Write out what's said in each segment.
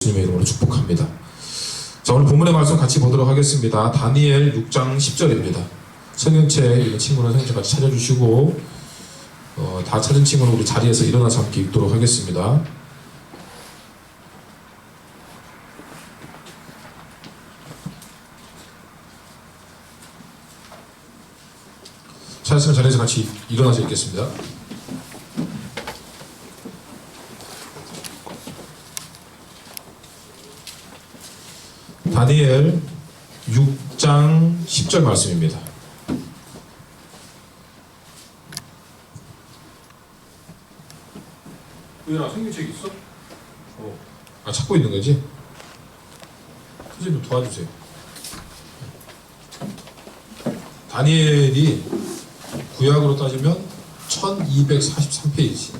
주님의 이름으로 축복합니다. 자, 오늘 본문의 말씀 같이 보도록 하겠습니다. 다니엘 6장 10절입니다. 성경책 있는 친구는 성경책 같이 찾아주시고 다 찾은 친구는 우리 자리에서 일어나서 함께 읽도록 하겠습니다. 찾았으면 자리에서 같이 일어나서 읽겠습니다. 다니엘 6장 10절 말씀입니다. 우연아, 성경책 있어? 찾고 있는 거지? 선생님 좀 도와주세요. 다니엘이 구약으로 따지면 1243페이지.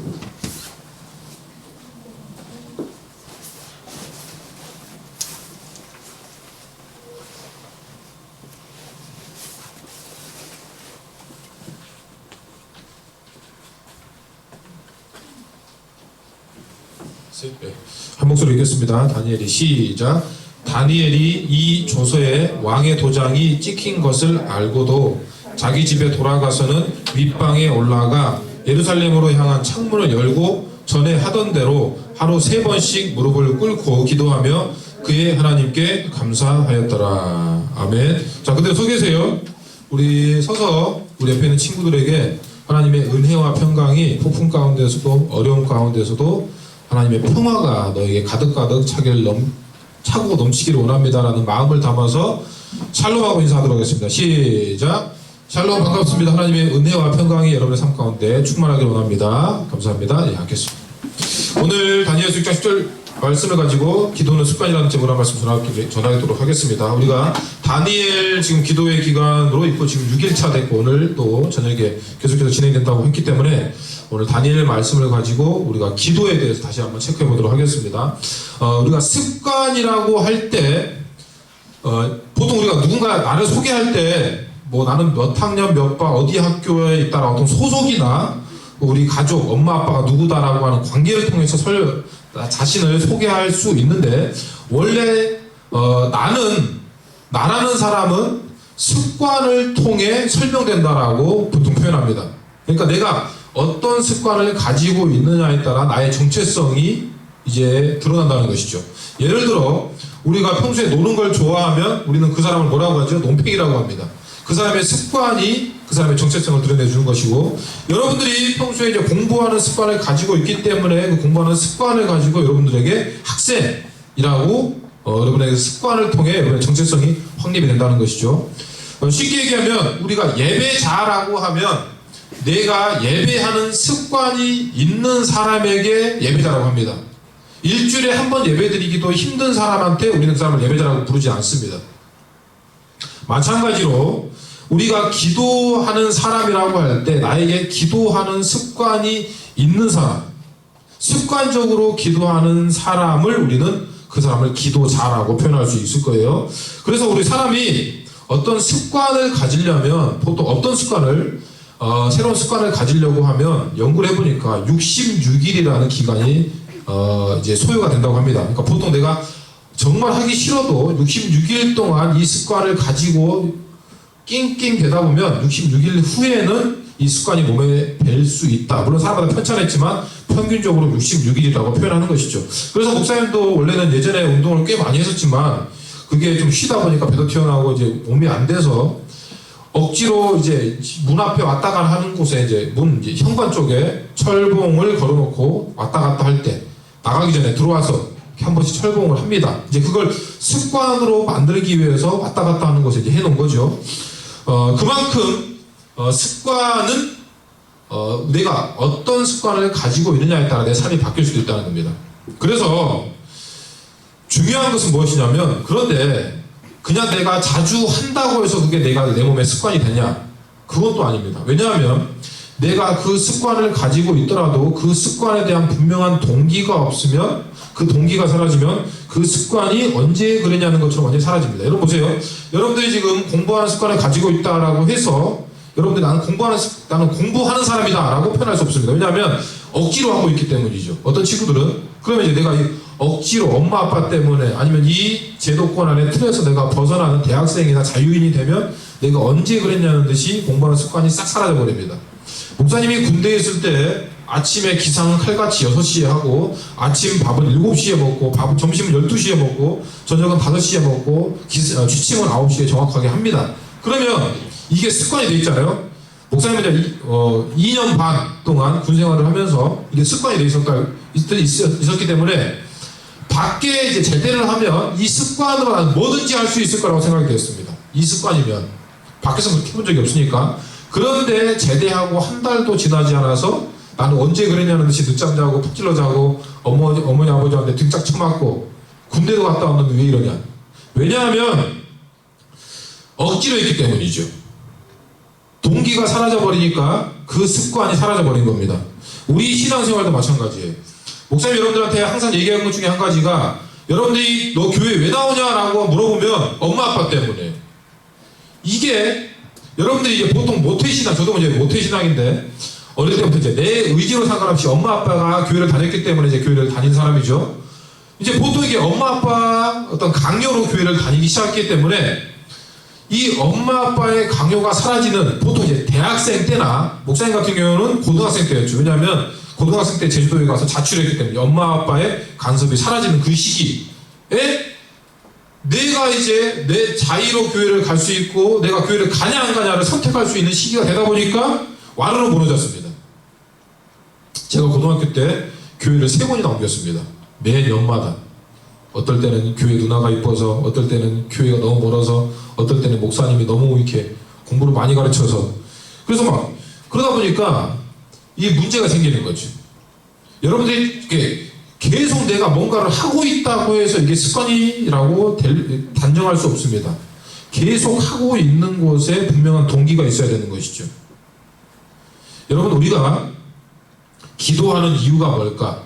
한 목소리 읽겠습니다. 다니엘이 시작. 다니엘이 이 조서에 왕의 도장이 찍힌 것을 알고도 자기 집에 돌아가서는 윗방에 올라가 예루살렘으로 향한 창문을 열고 전에 하던 대로 하루 3번씩 무릎을 꿇고 기도하며 그의 하나님께 감사하였더라. 아멘. 자, 그대로 서 계세요. 우리 서서 우리 옆에 있는 친구들에게 하나님의 은혜와 평강이 폭풍 가운데서도 어려움 가운데서도 하나님의 평화가 너에게 가득가득 차고 넘치기를 원합니다라는 마음을 담아서 샬롬하고 인사하도록 하겠습니다. 시작. 샬롬, 반갑습니다. 하나님의 은혜와 평강이 여러분의 삶 가운데 충만하길 원합니다. 감사합니다. 예, 하겠습니다. 오늘 다니엘 6장 10절 말씀을 가지고 기도는 습관이라는 제목으로 말씀 전하도록 하겠습니다. 우리가 다니엘 지금 기도의 기간으로 있고 지금 6일차 됐고 오늘 또 저녁에 계속해서 진행된다고 했기 때문에 오늘 다니엘 말씀을 가지고 우리가 기도에 대해서 다시 한번 체크해 보도록 하겠습니다. 우리가 습관이라고 할 때 보통 우리가 누군가 나를 소개할 때 뭐 나는 몇 학년 몇 반 어디 학교에 있다라고 어떤 소속이나 우리 가족 엄마 아빠가 누구다라고 하는 관계를 통해서 자신을 소개할 수 있는데 원래 나라는 사람은 습관을 통해 설명된다라고 보통 표현합니다. 그러니까 내가 어떤 습관을 가지고 있느냐에 따라 나의 정체성이 이제 드러난다는 것이죠. 예를 들어 우리가 평소에 노는 걸 좋아하면 우리는 그 사람을 뭐라고 하죠? 논팽이라고 합니다. 그 사람의 습관이 그 사람의 정체성을 드러내주는 것이고, 여러분들이 평소에 이제 공부하는 습관을 가지고 있기 때문에 그 공부하는 습관을 가지고 여러분들에게 학생이라고 여러분의 습관을 통해 여러분의 정체성이 확립이 된다는 것이죠. 쉽게 얘기하면 우리가 예배자라고 하면 내가 예배하는 습관이 있는 사람에게 예배자라고 합니다. 일주일에 한 번 예배드리기도 힘든 사람한테 우리는 그 사람을 예배자라고 부르지 않습니다. 마찬가지로 우리가 기도하는 사람이라고 할 때 나에게 기도하는 습관이 있는 사람, 습관적으로 기도하는 사람을 우리는 그 사람을 기도자라고 표현할 수 있을 거예요. 그래서 우리 사람이 어떤 습관을 가지려면 보통 어떤 습관을 새로운 습관을 가지려고 하면 연구를 해보니까 66일이라는 기간이 이제 소요가 된다고 합니다. 그러니까 보통 내가 정말 하기 싫어도 66일 동안 이 습관을 가지고 낑낑 되다 보면 66일 후에는 이 습관이 몸에 뵐 수 있다. 물론 사람마다 편차했지만 평균적으로 66일이라고 표현하는 것이죠. 그래서 목사님도 원래는 예전에 운동을 꽤 많이 했었지만 그게 좀 쉬다 보니까 배도 튀어나오고 이제 몸이 안 돼서 억지로 이제 문 앞에 왔다 갔다 하는 곳에 이제 현관 쪽에 철봉을 걸어놓고 왔다 갔다 할 때 나가기 전에 들어와서 한 번씩 철봉을 합니다. 이제 그걸 습관으로 만들기 위해서 왔다 갔다 하는 곳에 이제 해놓은 거죠. 그만큼 습관은 내가 어떤 습관을 가지고 있느냐에 따라 내 삶이 바뀔 수도 있다는 겁니다. 그래서 중요한 것은 무엇이냐면 그런데 그냥 내가 자주 한다고 해서 그게 내 몸의 습관이 되냐? 그건 또 아닙니다. 왜냐하면 내가 그 습관을 가지고 있더라도 그 습관에 대한 분명한 동기가 없으면 그 동기가 사라지면 그 습관이 언제 그러냐는 것처럼 완전히 사라집니다. 여러분 보세요. 여러분들이 지금 공부하는 습관을 가지고 있다라고 해서 여러분들이 나는 공부하는 사람이다 라고 표현할 수 없습니다. 왜냐하면 억지로 하고 있기 때문이죠. 어떤 친구들은 그러면 이제 내가 억지로 엄마 아빠 때문에 아니면 이 제도권 안에 틀에서 내가 벗어나는 대학생이나 자유인이 되면 내가 언제 그랬냐는 듯이 공부하는 습관이 싹 사라져 버립니다. 목사님이 군대에 있을 때 아침에 기상은 칼같이 6시에 하고 아침 밥은 7시에 먹고 점심은 12시에 먹고 저녁은 5시에 먹고 취침은 9시에 정확하게 합니다. 그러면 이게 습관이 돼 있잖아요. 목사님은 2년 반 동안 군 생활을 하면서 이게 습관이 돼 있었기 때문에 밖에 이제 제대를 하면 이 습관으로 난 뭐든지 할 수 있을 거라고 생각이 되었습니다. 이 습관이면 밖에서 그렇게 해본 적이 없으니까. 그런데 제대하고 한 달도 지나지 않아서 나는 언제 그랬냐는 듯이 늦잠 자고 푹 찔러 자고 어머니 아버지한테 등짝 쳐맞고 군대도 갔다 왔는데 왜 이러냐. 왜냐하면 억지로 했기 때문이죠. 동기가 사라져버리니까 그 습관이 사라져버린 겁니다. 우리 신앙생활도 마찬가지예요. 목사님 여러분들한테 항상 얘기하는 것 중에 한 가지가 여러분들이 너 교회 왜 나오냐라고 물어보면 엄마 아빠 때문에. 이게 여러분들이 이제 보통 모태신앙, 저도 이제 모태신앙인데 어릴 때부터 이제 내 의지로 상관없이 엄마 아빠가 교회를 다녔기 때문에 이제 교회를 다닌 사람이죠. 이제 보통 이게 엄마 아빠 어떤 강요로 교회를 다니기 시작했기 때문에 이 엄마 아빠의 강요가 사라지는 보통 이제 대학생 때나 목사님 같은 경우는 고등학생 때였죠. 왜냐하면 고등학생 때 제주도에 가서 자취를 했기 때문에 엄마 아빠의 간섭이 사라지는 그 시기에 내가 이제 내 자의로 교회를 갈 수 있고 내가 교회를 가냐 안 가냐를 선택할 수 있는 시기가 되다 보니까 와르르 무너졌습니다. 제가 고등학교 때 교회를 3번이나 옮겼습니다. 매 년마다. 어떨 때는 교회 누나가 이뻐서, 어떨 때는 교회가 너무 멀어서, 어떨 때는 목사님이 너무 이렇게 공부를 많이 가르쳐서. 그래서 막 그러다 보니까 이 문제가 생기는 거죠. 여러분들이 계속 내가 뭔가를 하고 있다고 해서 이게 습관이라고 단정할 수 없습니다. 계속 하고 있는 곳에 분명한 동기가 있어야 되는 것이죠. 여러분, 우리가 기도하는 이유가 뭘까?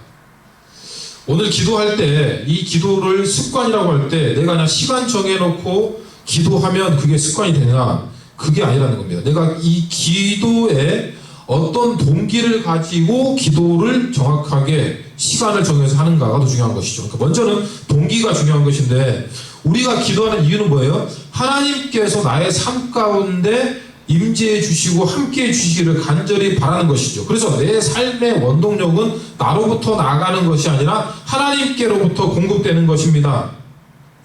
오늘 기도할 때 이 기도를 습관이라고 할 때 내가 그냥 시간 정해놓고 기도하면 그게 습관이 되냐? 그게 아니라는 겁니다. 내가 이 기도에 어떤 동기를 가지고 기도를 정확하게 시간을 정해서 하는가가 더 중요한 것이죠. 그러니까 먼저는 동기가 중요한 것인데 우리가 기도하는 이유는 뭐예요? 하나님께서 나의 삶 가운데 임재해 주시고 함께해 주시기를 간절히 바라는 것이죠. 그래서 내 삶의 원동력은 나로부터 나가는 것이 아니라 하나님께로부터 공급되는 것입니다.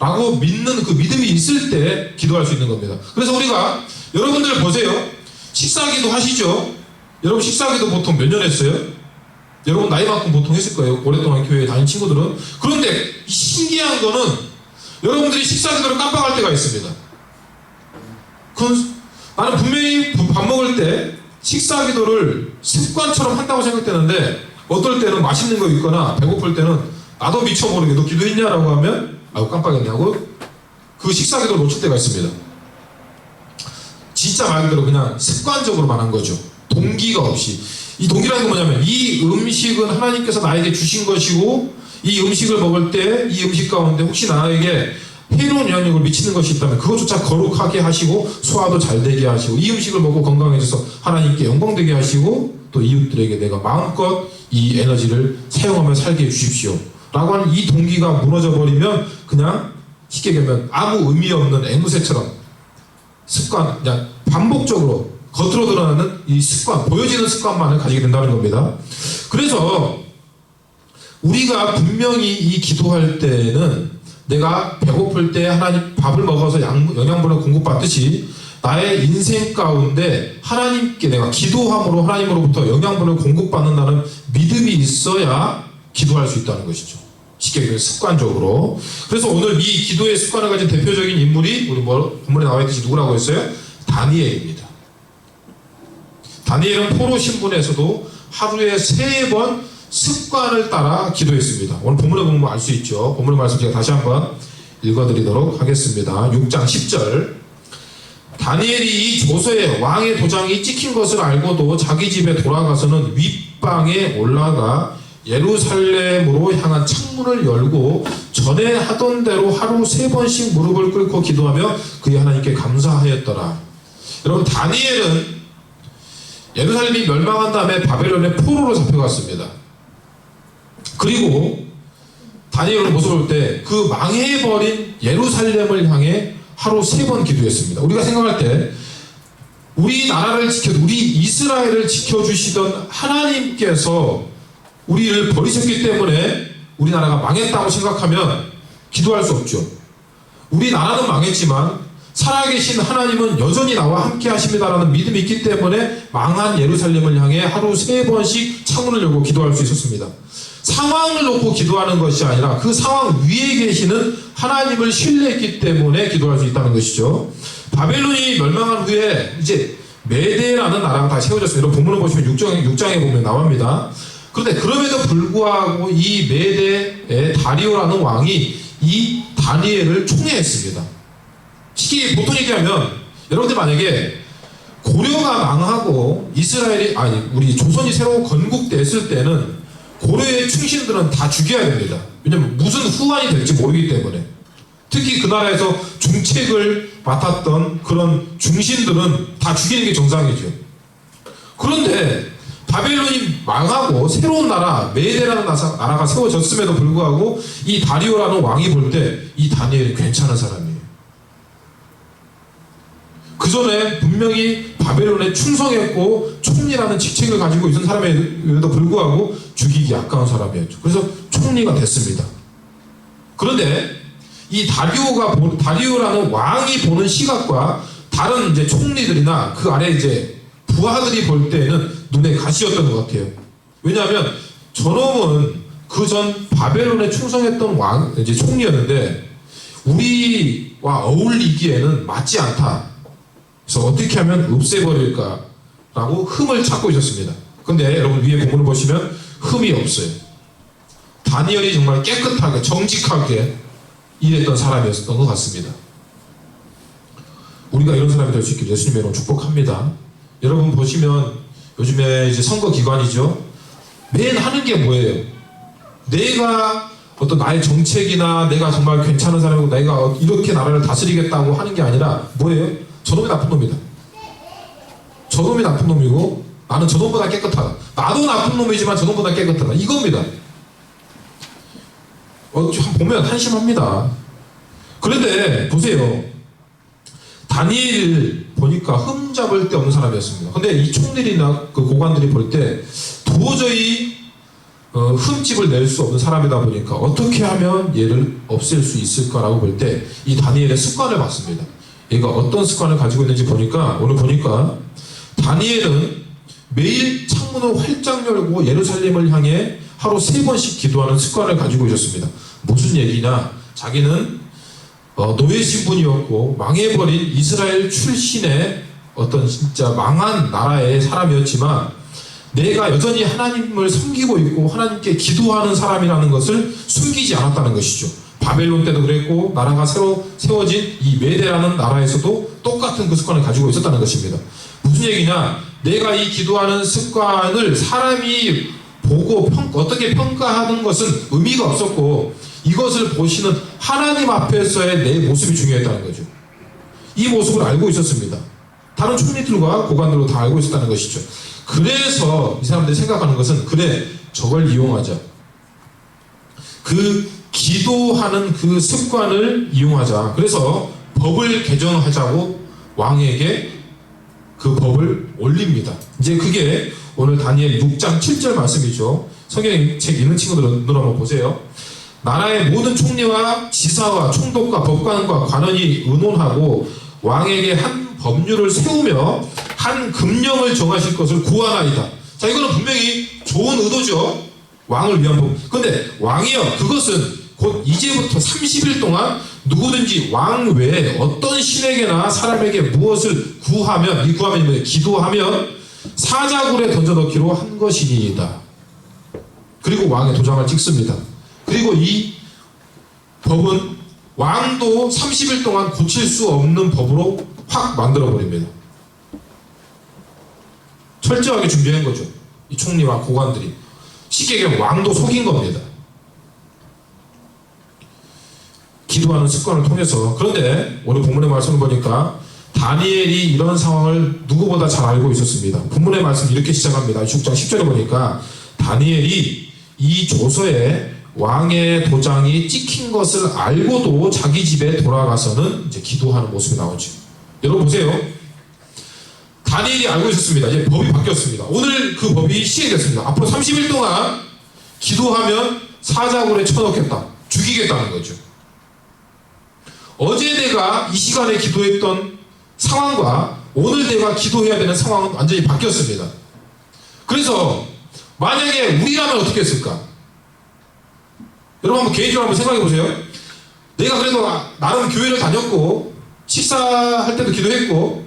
라고 믿는 그 믿음이 있을 때 기도할 수 있는 겁니다. 그래서 우리가 여러분들 보세요. 식사기도 하시죠? 여러분 식사기도 보통 몇 년 했어요? 여러분 나이만큼 보통 했을 거예요. 오랫동안 교회에 다닌 친구들은. 그런데 신기한 거는 여러분들이 식사기도를 깜빡할 때가 있습니다. 나는 분명히 밥 먹을 때 식사기도를 습관처럼 한다고 생각되는데 어떨 때는 맛있는 거 있거나 배고플 때는 나도 미처 모르게 너 기도했냐라고 하면 아유 깜빡했냐고 그 식사기도를 놓칠 때가 있습니다. 진짜 말 그대로 그냥 습관적으로만 한 거죠. 동기가 없이. 이 동기라는 건 뭐냐면 이 음식은 하나님께서 나에게 주신 것이고 이 음식을 먹을 때 이 음식 가운데 혹시 나에게 해로운 영향력을 미치는 것이 있다면 그것조차 거룩하게 하시고 소화도 잘 되게 하시고 이 음식을 먹고 건강해져서 하나님께 영광되게 하시고 또 이웃들에게 내가 마음껏 이 에너지를 사용하며 살게 해주십시오 라고 하는 이 동기가 무너져 버리면 그냥 쉽게 얘기하면 아무 의미 없는 앵무새처럼 습관, 그냥 반복적으로 겉으로 드러나는 이 습관, 보여지는 습관만을 가지게 된다는 겁니다. 그래서 우리가 분명히 이 기도할 때는 내가 배고플 때 하나님 밥을 먹어서 영양분을 공급받듯이 나의 인생 가운데 하나님께 내가 기도함으로 하나님으로부터 영양분을 공급받는다는 믿음이 있어야 기도할 수 있다는 것이죠. 쉽게 얘기하면 습관적으로. 그래서 오늘 이 기도의 습관을 가진 대표적인 인물이 우리 본문에 나와 있듯이 누구라고 했어요? 다니엘입니다. 다니엘은 포로 신분에서도 하루에 3번 습관을 따라 기도했습니다. 오늘 본문에 보면 알 수 있죠. 본문의 말씀 제가 다시 한번 읽어드리도록 하겠습니다. 6장 10절. 다니엘이 이 조서에 왕의 도장이 찍힌 것을 알고도 자기 집에 돌아가서는 윗방에 올라가 예루살렘으로 향한 창문을 열고 전에 하던 대로 하루 3번씩 무릎을 꿇고 기도하며 그의 하나님께 감사하였더라. 여러분, 다니엘은 예루살렘이 멸망한 다음에 바벨론의 포로로 잡혀갔습니다. 그리고 다니엘의 모습을 볼 때 그 망해버린 예루살렘을 향해 하루 3번 기도했습니다. 우리가 생각할 때 우리 나라를 우리 이스라엘을 지켜주시던 하나님께서 우리를 버리셨기 때문에 우리나라가 망했다고 생각하면 기도할 수 없죠. 우리 나라는 망했지만 살아계신 하나님은 여전히 나와 함께 하십니다라는 믿음이 있기 때문에 망한 예루살렘을 향해 하루 3번씩 창문을 열고 기도할 수 있었습니다. 상황을 놓고 기도하는 것이 아니라 그 상황 위에 계시는 하나님을 신뢰했기 때문에 기도할 수 있다는 것이죠. 바벨론이 멸망한 후에 이제 메대라는 나라가 다시 세워졌습니다. 여러분 본문을 보시면 6장에 보면 나옵니다. 그런데 그럼에도 불구하고 이 메대의 다리오라는 왕이 이 다니엘을 총애했습니다. 쉽게 보통 얘기하면 여러분들 만약에 고려가 망하고 우리 조선이 새로 건국됐을 때는 고려의 충신들은 다 죽여야 됩니다. 왜냐면 무슨 후환이 될지 모르기 때문에. 특히 그 나라에서 중책을 맡았던 그런 중신들은 다 죽이는 게 정상이죠. 그런데 바벨론이 망하고 새로운 나라 메대라는 나라가 세워졌음에도 불구하고 이 다리오라는 왕이 볼 때 이 다니엘이 괜찮은 사람이에요. 그 전에 분명히 바벨론에 충성했고 총리라는 직책을 가지고 있는 사람에도 불구하고 죽이기 아까운 사람이었죠. 그래서 총리가 됐습니다. 그런데 이 다리오라는 왕이 보는 시각과 다른 이제 총리들이나 그 아래 이제 부하들이 볼 때에는 눈에 가시였던 것 같아요. 왜냐하면 저놈은 그 전 바벨론에 충성했던 이제 총리였는데 우리와 어울리기에는 맞지 않다. 그래서 어떻게 하면 없애버릴까라고 흠을 찾고 있었습니다. 근데 여러분 위에 본문을 보시면 흠이 없어요. 다니엘이 정말 깨끗하게 정직하게 일했던 사람이었던 것 같습니다. 우리가 이런 사람이 될 수 있기를 예수님의 이름으로 축복합니다. 여러분 보시면 요즘에 이제 선거 기간이죠. 맨 하는 게 뭐예요? 내가 어떤 나의 정책이나 내가 정말 괜찮은 사람이고 내가 이렇게 나라를 다스리겠다고 하는 게 아니라 뭐예요? 저놈이 나쁜 놈이다. 저놈이 나쁜 놈이고 나는 저놈보다 깨끗하다. 나도 나쁜 놈이지만 저놈보다 깨끗하다. 이겁니다. 보면 한심합니다. 그런데 보세요. 다니엘을 보니까 흠잡을 데 없는 사람이었습니다. 근데 이 총리나 그 고관들이 볼 때 도저히 흠집을 낼 수 없는 사람이다 보니까 어떻게 하면 얘를 없앨 수 있을까라고 볼 때 이 다니엘의 습관을 봤습니다. 얘가 어떤 습관을 가지고 있는지 오늘 보니까 다니엘은 매일 창문을 활짝 열고 예루살렘을 향해 하루 3번씩 기도하는 습관을 가지고 있었습니다. 무슨 얘기냐? 자기는 노예 신분이었고 망해버린 이스라엘 출신의 어떤 진짜 망한 나라의 사람이었지만 내가 여전히 하나님을 섬기고 있고 하나님께 기도하는 사람이라는 것을 숨기지 않았다는 것이죠. 바벨론 때도 그랬고 나라가 새로 세워진 이 메대라는 나라에서도 똑같은 그 습관을 가지고 있었다는 것입니다. 무슨 얘기냐? 내가 이 기도하는 습관을 사람이 보고 어떻게 평가하는 것은 의미가 없었고 이것을 보시는 하나님 앞에서의 내 모습이 중요했다는 거죠. 이 모습을 알고 있었습니다. 다른 총리들과 고관들도 다 알고 있었다는 것이죠. 그래서 이 사람들이 생각하는 것은 그래 저걸 이용하자. 그 기도하는 그 습관을 이용하자. 그래서 법을 개정하자고 왕에게 그 법을 올립니다. 이제 그게 오늘 다니엘 6장 7절 말씀이죠. 성경 책 읽는 친구들은 눈 한번 보세요. 나라의 모든 총리와 지사와 총독과 법관과 관원이 의논하고 왕에게 한 법률을 세우며 한 금령을 정하실 것을 구하나이다. 자, 이거는 분명히 좋은 의도죠. 왕을 위한 법. 근데 왕이요, 그것은 곧 이제부터 30일 동안 누구든지 왕 외에 어떤 신에게나 사람에게 무엇을 구하면, 이 구하면 뭐예요? 기도하면 사자굴에 던져넣기로 한 것이니이다. 그리고 왕의 도장을 찍습니다. 그리고 이 법은 왕도 30일 동안 고칠 수 없는 법으로 확 만들어버립니다. 철저하게 준비한 거죠. 이 총리와 고관들이. 쉽게 얘기하면 왕도 속인 겁니다. 기도하는 습관을 통해서. 그런데 오늘 본문의 말씀을 보니까 다니엘이 이런 상황을 누구보다 잘 알고 있었습니다. 본문의 말씀 이렇게 시작합니다. 6장 10절에 보니까 다니엘이 이 조서에 왕의 도장이 찍힌 것을 알고도 자기 집에 돌아가서는 이제 기도하는 모습이 나오죠. 여러분 보세요. 다니엘이 알고 있었습니다. 이제 법이 바뀌었습니다. 오늘 그 법이 시행됐습니다. 앞으로 30일 동안 기도하면 사자굴에 쳐넣겠다. 죽이겠다는 거죠. 어제 내가 이 시간에 기도했던 상황과 오늘 내가 기도해야 되는 상황은 완전히 바뀌었습니다. 그래서 만약에 우리라면 어떻게 했을까? 여러분 한번 개인적으로 한번 생각해 보세요. 내가 그래도 나름 교회를 다녔고 식사할 때도 기도했고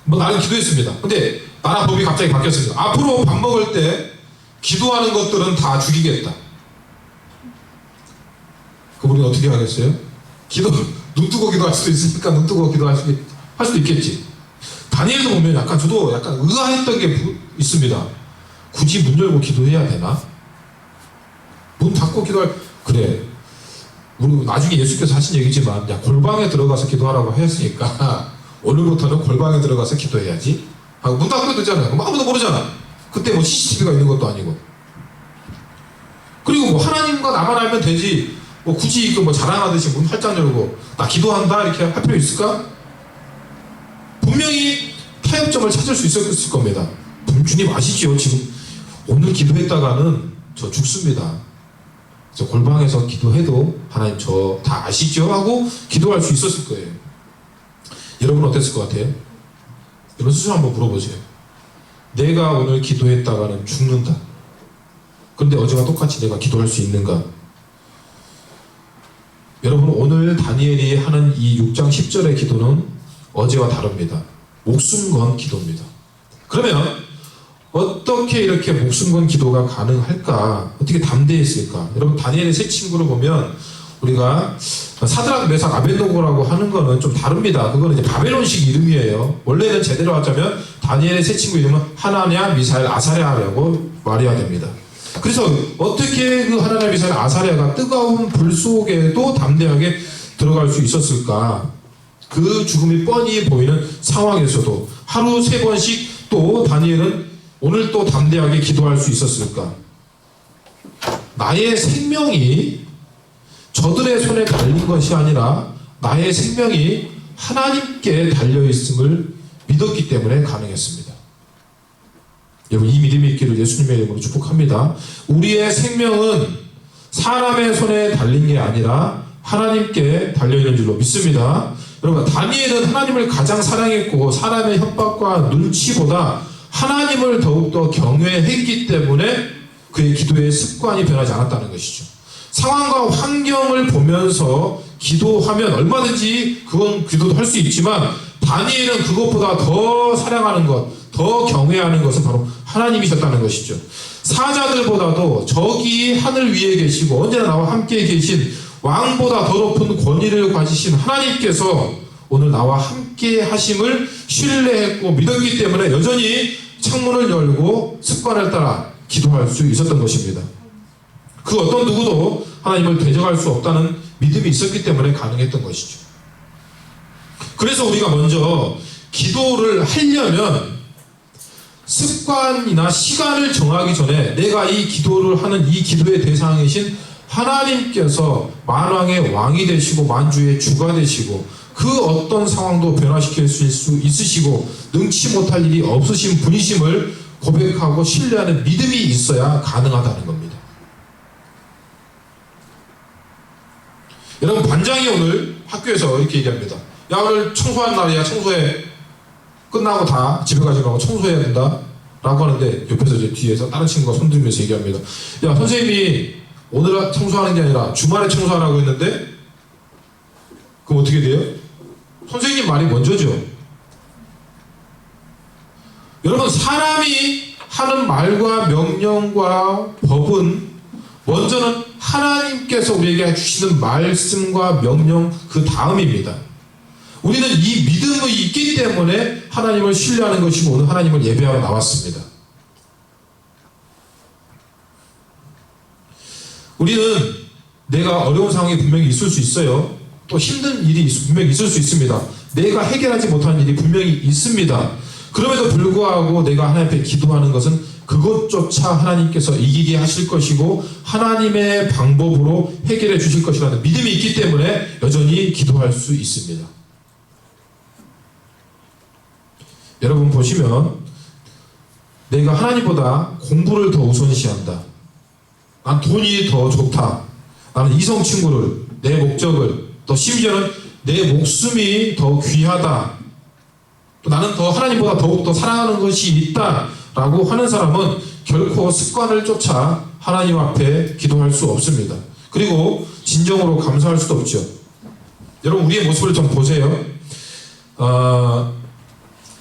뭐 나름 기도했습니다. 근데 나라 법이 갑자기 바뀌었습니다. 앞으로 밥 먹을 때 기도하는 것들은 다 죽이겠다. 그럼 우리는 어떻게 하겠어요? 눈 뜨고 기도할 수도 있으니까 눈 뜨고 기도할 수도 있겠지. 다니엘도 보면 저도 약간 의아했던 게 있습니다. 굳이 문 열고 기도해야 되나? 문 닫고 그래. 우리 나중에 예수께서 하신 얘기지만, 골방에 들어가서 기도하라고 했으니까, 오늘부터는 골방에 들어가서 기도해야지. 문 닫고 되잖아요. 아무도 모르잖아. 그때 뭐 CCTV가 있는 것도 아니고. 그리고 뭐 하나님과 나만 알면 되지. 뭐 굳이 뭐 자랑하듯이 문 활짝 열고, 나 기도한다. 이렇게 할 필요 있을까? 분명히 타협점을 찾을 수 있었을 겁니다. 주님 아시죠? 지금 오늘 기도했다가는 저 죽습니다. 저 골방에서 기도해도 하나님 저 다 아시죠? 하고 기도할 수 있었을 거예요. 여러분 어땠을 것 같아요? 여러분 스스로 한번 물어보세요. 내가 오늘 기도했다가는 죽는다. 그런데 어제와 똑같이 내가 기도할 수 있는가? 여러분 오늘 다니엘이 하는 이 6장 10절의 기도는 어제와 다릅니다. 목숨 건 기도입니다. 그러면 어떻게 이렇게 목숨 건 기도가 가능할까? 어떻게 담대했을까? 여러분 다니엘의 세 친구를 보면 우리가 사드락 메삭 아벳노고라고 하는 거는 좀 다릅니다. 그거는 이제 바벨론식 이름이에요. 원래는 제대로 하자면 다니엘의 세 친구 이름은 하나냐, 미사엘, 아사랴라고 말해야 됩니다. 그래서 어떻게 그 하나냐, 미사엘, 아사랴가 뜨거운 불 속에도 담대하게 들어갈 수 있었을까? 그 죽음이 뻔히 보이는 상황에서도 하루 3번씩 또 다니엘은 오늘 또 담대하게 기도할 수 있었을까? 나의 생명이 저들의 손에 달린 것이 아니라 나의 생명이 하나님께 달려있음을 믿었기 때문에 가능했습니다. 여러분 이 믿음이 있기를 예수님의 이름으로 축복합니다. 우리의 생명은 사람의 손에 달린 게 아니라 하나님께 달려있는 줄로 믿습니다. 여러분 다니엘은 하나님을 가장 사랑했고 사람의 협박과 눈치보다 하나님을 더욱더 경외했기 때문에 그의 기도의 습관이 변하지 않았다는 것이죠. 상황과 환경을 보면서 기도하면 얼마든지 그건 기도도 할 수 있지만 다니엘은 그것보다 더 사랑하는 것, 더 경외하는 것은 바로 하나님이셨다는 것이죠. 사자들보다도 저기 하늘 위에 계시고 언제나 나와 함께 계신 왕보다 더 높은 권위를 가지신 하나님께서 오늘 나와 함께 하심을 신뢰했고 믿었기 때문에 여전히 창문을 열고 습관을 따라 기도할 수 있었던 것입니다. 그 어떤 누구도 하나님을 대적할 수 없다는 믿음이 있었기 때문에 가능했던 것이죠. 그래서 우리가 먼저 기도를 하려면 습관이나 시간을 정하기 전에 내가 이 기도를 하는 이 기도의 대상이신 하나님께서 만왕의 왕이 되시고 만주의 주가 되시고 그 어떤 상황도 변화시킬 수 있으시고 능치 못할 일이 없으신 분이심을 고백하고 신뢰하는 믿음이 있어야 가능하다는 겁니다. 여러분 반장이 오늘 학교에서 이렇게 얘기합니다. 야 오늘 청소하는 날이야. 청소해. 끝나고 다 집에 가지고 청소해야 된다 라고 하는데 옆에서 이제 뒤에서 다른 친구가 손 들면서 얘기합니다. 야 선생님이 오늘 청소하는 게 아니라 주말에 청소하라고 했는데 그럼 어떻게 돼요? 선생님 말이 먼저죠. 여러분 사람이 하는 말과 명령과 법은 먼저는 하나님께서 우리에게 해주시는 말씀과 명령 그 다음입니다. 우리는 이 믿음이 있기 때문에 하나님을 신뢰하는 것이고 오늘 하나님을 예배하러 나왔습니다. 우리는 내가 어려운 상황이 분명히 있을 수 있어요. 또 힘든 일이 분명히 있을 수 있습니다. 내가 해결하지 못한 일이 분명히 있습니다. 그럼에도 불구하고 내가 하나님 앞에 기도하는 것은 그것조차 하나님께서 이기게 하실 것이고 하나님의 방법으로 해결해 주실 것이라는 믿음이 있기 때문에 여전히 기도할 수 있습니다. 여러분 보시면 내가 하나님보다 공부를 더 우선시한다. 난 돈이 더 좋다. 나는 이성 친구를, 내 목적을, 또 심지어는 내 목숨이 더 귀하다. 또 나는 더 하나님보다 더욱더 사랑하는 것이 있다라고 하는 사람은 결코 습관을 쫓아 하나님 앞에 기도할 수 없습니다. 그리고 진정으로 감사할 수도 없죠. 여러분 우리의 모습을 좀 보세요.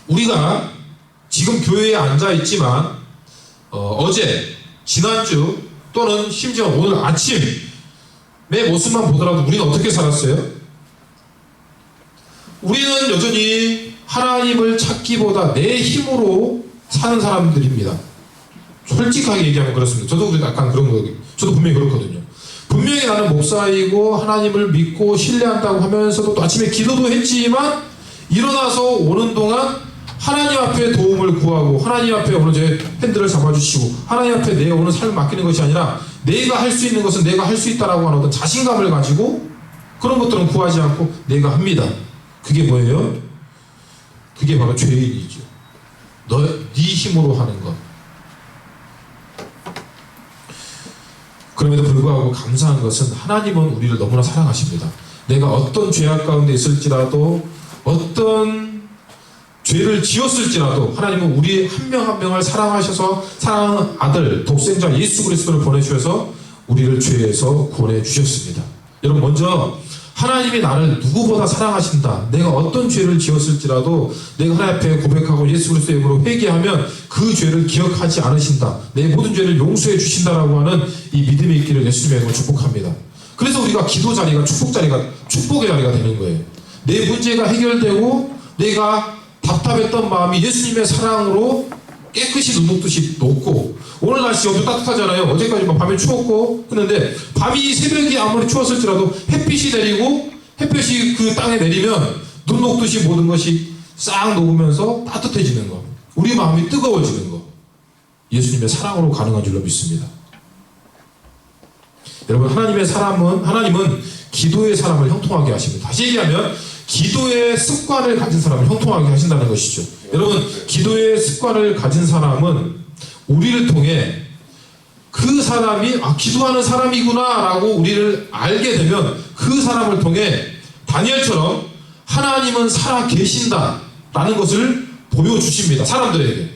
우리가 지금 교회에 앉아 있지만 어제, 지난주 또는 심지어 오늘 아침의 모습만 보더라도 우리는 어떻게 살았어요? 우리는 여전히 하나님을 찾기보다 내 힘으로 사는 사람들입니다. 솔직하게 얘기하면 그렇습니다. 저도 약간 그런 거예요. 저도 분명히 그렇거든요. 분명히 나는 목사이고 하나님을 믿고 신뢰한다고 하면서도 또 아침에 기도도 했지만 일어나서 오는 동안 하나님 앞에 도움을 구하고 하나님 앞에 오늘 제 핸들을 잡아주시고 하나님 앞에 내 오늘 삶을 맡기는 것이 아니라 내가 할 수 있는 것은 내가 할 수 있다라고 하는 어떤 자신감을 가지고 그런 것들은 구하지 않고 내가 합니다. 그게 뭐예요? 그게 바로 죄인이죠. 네 힘으로 하는 것. 그럼에도 불구하고 감사한 것은 하나님은 우리를 너무나 사랑하십니다. 내가 어떤 죄악 가운데 있을지라도 어떤 죄를 지었을지라도 하나님은 우리 한 명 한 명을 사랑하셔서 사랑하는 아들 독생자 예수 그리스도를 보내주셔서 우리를 죄에서 구원해 주셨습니다. 여러분 먼저 하나님이 나를 누구보다 사랑하신다. 내가 어떤 죄를 지었을지라도 내가 하나님 앞에 고백하고 예수 그리스도의 이름으로 회개하면 그 죄를 기억하지 않으신다. 내 모든 죄를 용서해 주신다라고 하는 이 믿음이 있기를 예수님의 이름으로 축복합니다. 그래서 우리가 기도 자리가 축복의 자리가 되는 거예요. 내 문제가 해결되고 내가 답답했던 마음이 예수님의 사랑으로 깨끗이 눈 녹듯이 녹고 오늘 날씨 엄청 따뜻하잖아요. 어제까지 밤에 추웠고 했는데 밤이 새벽이 아무리 추웠을지라도 햇빛이 내리고 햇볕이 그 땅에 내리면 눈 녹듯이 모든 것이 싹 녹으면서 따뜻해지는 거. 우리 마음이 뜨거워지는 거. 예수님의 사랑으로 가능한 줄로 믿습니다. 여러분 하나님은 기도의 사람을 형통하게 하십니다. 다시 얘기하면 기도의 습관을 가진 사람을 형통하게 하신다는 것이죠. 여러분 기도의 습관을 가진 사람은 우리를 통해 그 사람이 기도하는 사람이구나 라고 우리를 알게 되면 그 사람을 통해 다니엘처럼 하나님은 살아 계신다 라는 것을 보여주십니다. 사람들에게.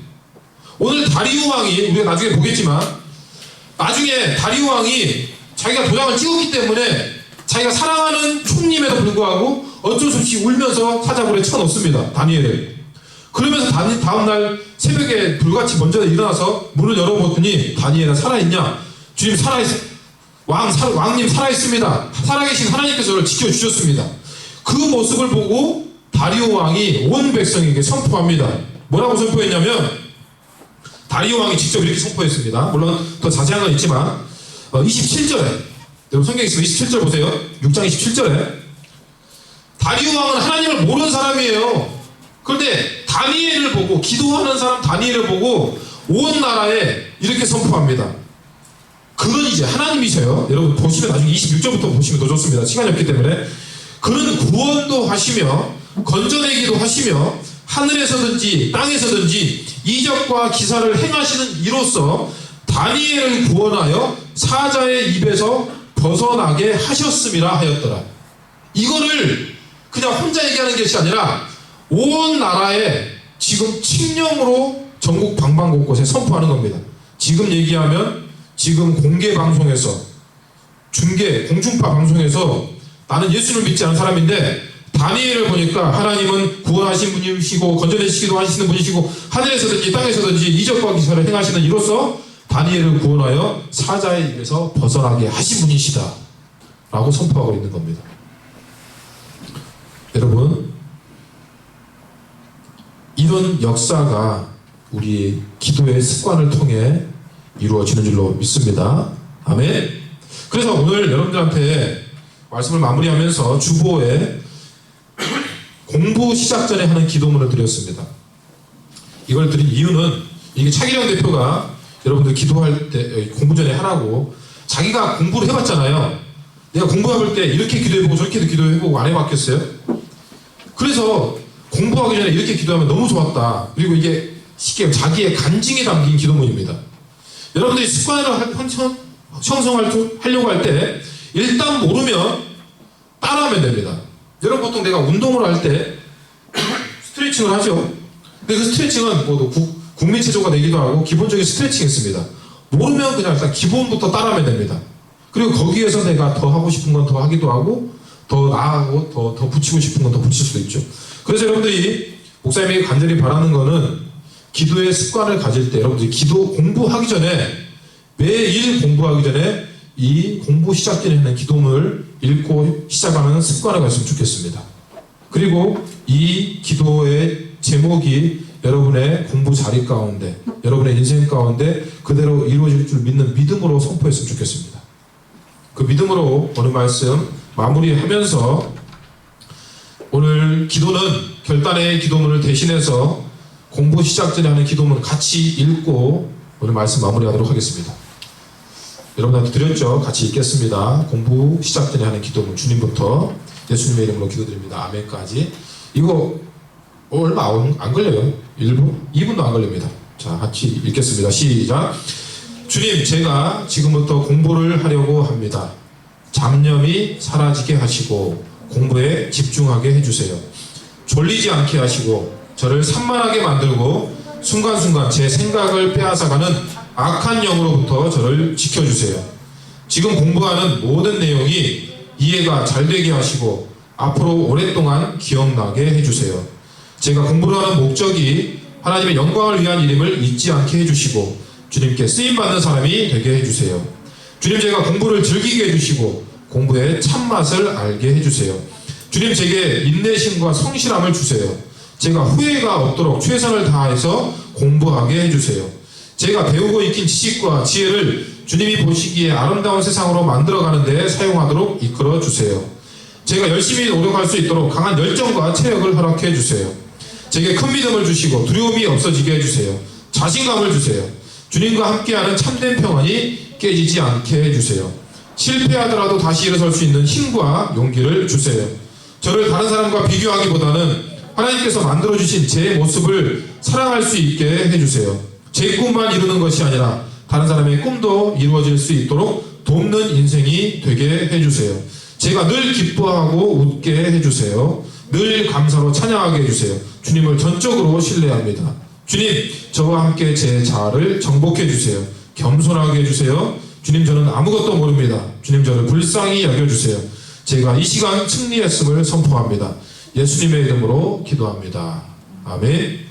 오늘 다리오 왕이 우리가 나중에 보겠지만 나중에 다리오 왕이 자기가 도장을 찍었기 때문에 자기가 사랑하는 총림에도 불구하고 어쩔 수 없이 울면서 사자굴에 쳐넣습니다. 다니엘을. 그러면서 다음날 새벽에 불같이 먼저 일어나서 문을 열어보더니 다니엘아 살아있냐? 주님 살아있어. 왕님 살아있습니다. 살아계신 하나님께서 저를 지켜주셨습니다. 그 모습을 보고 다리오 왕이 온 백성에게 선포합니다. 뭐라고 선포했냐면 다리오 왕이 직접 이렇게 선포했습니다. 물론 더 자세한 건 있지만 27절에 여러분 성경에 있으면 27절 보세요. 6장 27절에 다리오 왕은 하나님을 모르는 사람이에요. 그런데 다니엘을 보고 기도하는 사람 다니엘을 보고 온 나라에 이렇게 선포합니다. 그는 이제 하나님이세요. 여러분 보시면 나중에 26절부터 보시면 더 좋습니다. 시간이 없기 때문에 그는 구원도 하시며 건져내기도 하시며 하늘에서든지 땅에서든지 이적과 기사를 행하시는 이로써 다니엘을 구원하여 사자의 입에서 벗어나게 하셨음이라 하였더라. 이거를 그냥 혼자 얘기하는 것이 아니라 온 나라에 지금 칙령으로 전국 방방곳곳에 선포하는 겁니다. 지금 얘기하면 지금 공개 방송에서 공중파 방송에서 나는 예수를 믿지 않은 사람인데 다니엘을 보니까 하나님은 구원하신 분이시고 건져내시기도 하시는 분이시고 하늘에서든지 땅에서든지 이적과 기사를 행하시는 이로써 다니엘을 구원하여 사자의 입에서 벗어나게 하신 분이시다 라고 선포하고 있는 겁니다. 여러분 이런 역사가 우리 기도의 습관을 통해 이루어지는 줄로 믿습니다. 아멘. 그래서 오늘 여러분들한테 말씀을 마무리하면서 주보에 공부 시작 전에 하는 기도문을 드렸습니다. 이걸 드린 이유는 이게 차기령 대표가 여러분들 기도할 때 공부 전에 하라고 자기가 공부를 해봤잖아요. 내가 공부해볼 때 이렇게 기도해보고 저렇게 기도해보고 안 해봤겠어요? 그래서 공부하기 전에 이렇게 기도하면 너무 좋았다. 그리고 이게 쉽게 자기의 간증에 담긴 기도문입니다. 여러분들이 습관을 형성하려고 할 때 일단 모르면 따라하면 됩니다. 여러분 보통 내가 운동을 할 때 스트레칭을 하죠. 근데 그 스트레칭은 뭐 국민체조가 되기도 하고 기본적인 스트레칭이 있습니다. 모르면 그냥 일단 기본부터 따라하면 됩니다. 그리고 거기에서 내가 더 하고 싶은 건 더 하기도 하고 더 나아가고 더 붙이고 싶은 건 더 붙일 수도 있죠. 그래서 여러분들이 목사님이 간절히 바라는 거는 기도의 습관을 가질 때 여러분들이 기도 공부하기 전에 매일 공부하기 전에 이 공부 시작 전에 하는 기도문을 읽고 시작하는 습관을 가졌으면 좋겠습니다. 그리고 이 기도의 제목이 여러분의 공부 자리 가운데 여러분의 인생 가운데 그대로 이루어질 줄 믿는 믿음으로 선포했으면 좋겠습니다. 그 믿음으로 오늘 말씀 마무리하면서 오늘 기도는 결단의 기도문을 대신해서 공부 시작 전에 하는 기도문 같이 읽고 오늘 말씀 마무리하도록 하겠습니다. 여러분한테 드렸죠? 같이 읽겠습니다. 공부 시작 전에 하는 기도문 주님부터 예수님의 이름으로 기도드립니다. 아멘까지. 이거 얼마 안 걸려요. 1분? 2분도 안 걸립니다. 자, 같이 읽겠습니다. 시작. 주님, 제가 지금부터 공부를 하려고 합니다. 잡념이 사라지게 하시고 공부에 집중하게 해주세요. 졸리지 않게 하시고 저를 산만하게 만들고 순간순간 제 생각을 빼앗아가는 악한 영으로부터 저를 지켜주세요. 지금 공부하는 모든 내용이 이해가 잘 되게 하시고 앞으로 오랫동안 기억나게 해주세요. 제가 공부를 하는 목적이 하나님의 영광을 위한 일임을 잊지 않게 해주시고 주님께 쓰임받는 사람이 되게 해주세요. 주님, 제가 공부를 즐기게 해주시고 공부의 참맛을 알게 해주세요. 주님, 제게 인내심과 성실함을 주세요. 제가 후회가 없도록 최선을 다해서 공부하게 해주세요. 제가 배우고 익힌 지식과 지혜를 주님이 보시기에 아름다운 세상으로 만들어가는 데 사용하도록 이끌어 주세요. 제가 열심히 노력할 수 있도록 강한 열정과 체력을 허락해 주세요. 제게 큰 믿음을 주시고 두려움이 없어지게 해주세요. 자신감을 주세요. 주님과 함께하는 참된 평안이 깨지지 않게 해주세요. 실패하더라도 다시 일어설 수 있는 힘과 용기를 주세요. 저를 다른 사람과 비교하기보다는 하나님께서 만들어주신 제 모습을 사랑할 수 있게 해주세요. 제 꿈만 이루는 것이 아니라 다른 사람의 꿈도 이루어질 수 있도록 돕는 인생이 되게 해주세요. 제가 늘 기뻐하고 웃게 해주세요. 늘 감사로 찬양하게 해주세요. 주님을 전적으로 신뢰합니다. 주님, 저와 함께 제 자아를 정복해 주세요. 겸손하게 해주세요. 주님, 저는 아무것도 모릅니다. 주님, 저를 불쌍히 여겨주세요. 제가 이 시간 승리했음을 선포합니다. 예수님의 이름으로 기도합니다. 아멘.